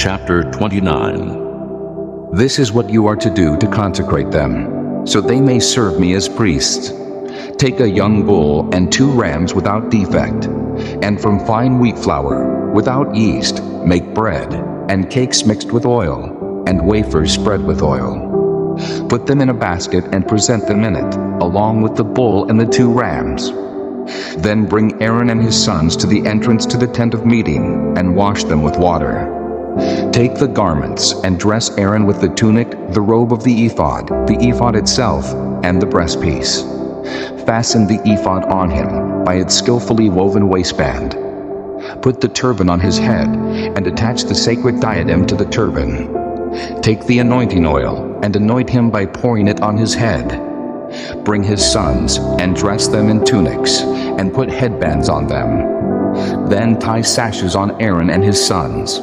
Chapter 29. This is what you are to do to consecrate them, so they may serve me as priests. Take a young bull and 2 rams without defect, and from fine wheat flour, without yeast, make bread, and cakes mixed with oil, and wafers spread with oil. Put them in a basket and present them in it, along with the bull and the 2 rams. Then bring Aaron and his sons to the entrance to the tent of meeting, and wash them with water. Take the garments, and dress Aaron with the tunic, the robe of the ephod itself, and the breastpiece. Fasten the ephod on him by its skillfully woven waistband. Put the turban on his head, and attach the sacred diadem to the turban. Take the anointing oil, and anoint him by pouring it on his head. Bring his sons, and dress them in tunics, and put headbands on them. Then tie sashes on Aaron and his sons.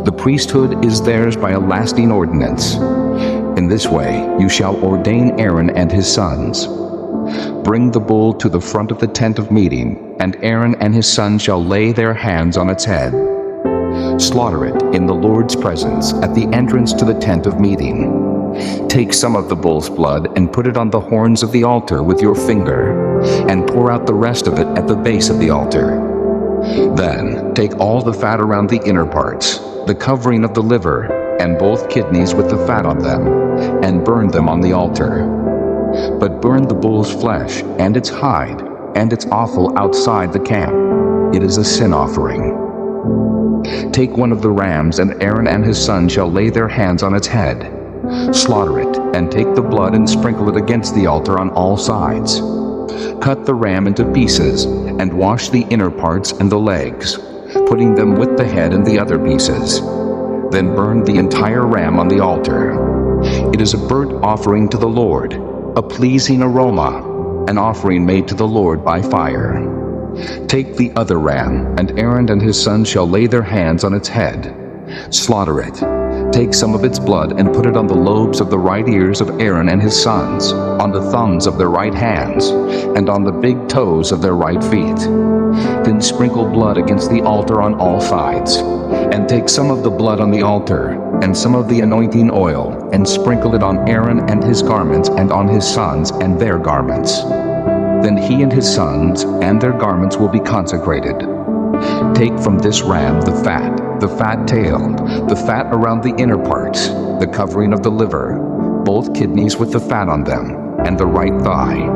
The priesthood is theirs by a lasting ordinance. In this way you shall ordain Aaron and his sons. Bring the bull to the front of the tent of meeting, and Aaron and his sons shall lay their hands on its head. Slaughter it in the Lord's presence at the entrance to the tent of meeting. Take some of the bull's blood and put it on the horns of the altar with your finger, and pour out the rest of it at the base of the altar. Then take all the fat around the inner parts, the covering of the liver, and both kidneys with the fat on them, and burn them on the altar. But burn the bull's flesh and its hide and its offal outside the camp. It is a sin offering. Take one of the rams, and Aaron and his son shall lay their hands on its head. Slaughter it, and take the blood and sprinkle it against the altar on all sides. Cut the ram into pieces, and wash the inner parts and the legs, putting them with the head and the other pieces. Then burn the entire ram on the altar. It is a burnt offering to the Lord, a pleasing aroma, an offering made to the Lord by fire. Take the other ram, and Aaron and his sons shall lay their hands on its head. Slaughter it. Take some of its blood and put it on the lobes of the right ears of Aaron and his sons, on the thumbs of their right hands, and on the big toes of their right feet. Then sprinkle blood against the altar on all sides. And take some of the blood on the altar, and some of the anointing oil, and sprinkle it on Aaron and his garments, and on his sons and their garments. Then he and his sons and their garments will be consecrated. Take from this ram the fat tail, the fat around the inner parts, the covering of the liver, both kidneys with the fat on them, and the right thigh.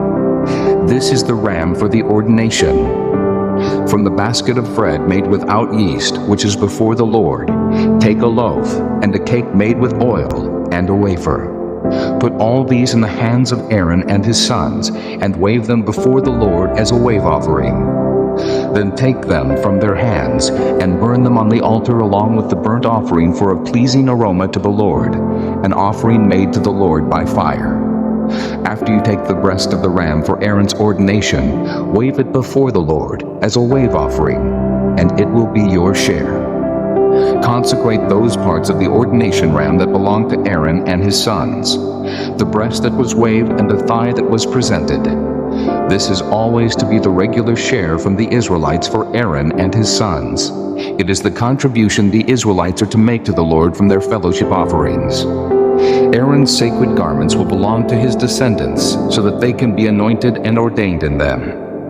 This is the ram for the ordination. From the basket of bread made without yeast, which is before the Lord, take a loaf, and a cake made with oil, and a wafer. Put all these in the hands of Aaron and his sons, and wave them before the Lord as a wave offering. Then take them from their hands, and burn them on the altar along with the burnt offering for a pleasing aroma to the Lord, an offering made to the Lord by fire. After you take the breast of the ram for Aaron's ordination, wave it before the Lord as a wave offering, and it will be your share. Consecrate those parts of the ordination ram that belong to Aaron and his sons, the breast that was waved and the thigh that was presented. This is always to be the regular share from the Israelites for Aaron and his sons. It is the contribution the Israelites are to make to the Lord from their fellowship offerings. Aaron's sacred garments will belong to his descendants, so that they can be anointed and ordained in them.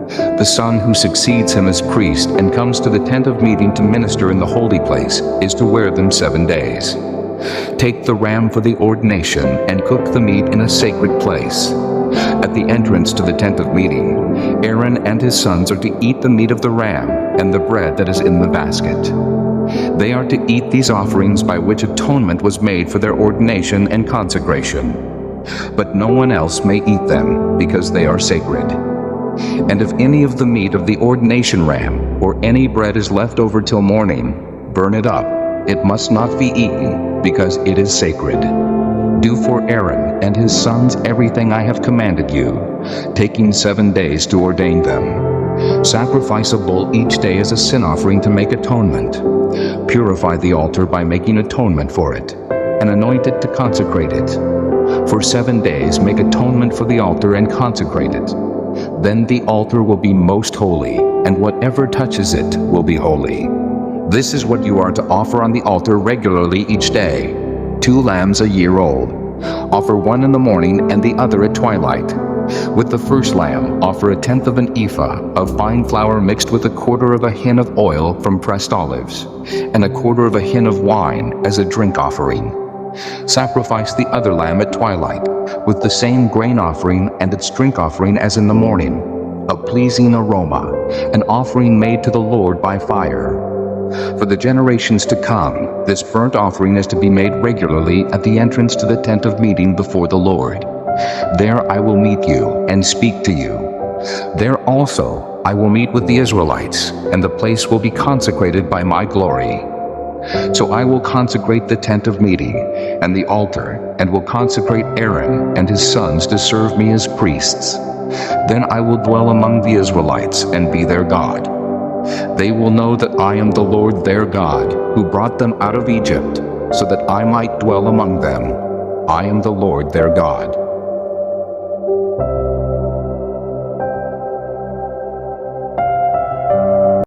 The son who succeeds him as priest and comes to the tent of meeting to minister in the holy place is to wear them 7 days. Take the ram for the ordination and cook the meat in a sacred place. At the entrance to the tent of meeting, Aaron and his sons are to eat the meat of the ram and the bread that is in the basket. They are to eat these offerings by which atonement was made for their ordination and consecration. But no one else may eat them, because they are sacred. And if any of the meat of the ordination ram or any bread is left over till morning, burn it up. It must not be eaten, because it is sacred. Do for Aaron and his sons everything I have commanded you, taking 7 days to ordain them. Sacrifice a bull each day as a sin offering to make atonement. Purify the altar by making atonement for it, and anoint it to consecrate it. For 7 days make atonement for the altar and consecrate it. Then the altar will be most holy, and whatever touches it will be holy. This is what you are to offer on the altar regularly each day: 2 lambs a year old. Offer one in the morning and the other at twilight. With the first lamb, offer 1/10 of an ephah of fine flour mixed with 1/4 of a hin of oil from pressed olives, and 1/4 of a hin of wine as a drink offering. Sacrifice the other lamb at twilight, with the same grain offering and its drink offering as in the morning, a pleasing aroma, an offering made to the Lord by fire. For the generations to come, this burnt offering is to be made regularly at the entrance to the tent of meeting before the Lord. There I will meet you and speak to you. There also I will meet with the Israelites, and the place will be consecrated by my glory. So I will consecrate the tent of meeting and the altar, and will consecrate Aaron and his sons to serve me as priests. Then I will dwell among the Israelites and be their God. They will know that I am the Lord their God, who brought them out of Egypt, so that I might dwell among them. I am the Lord their God.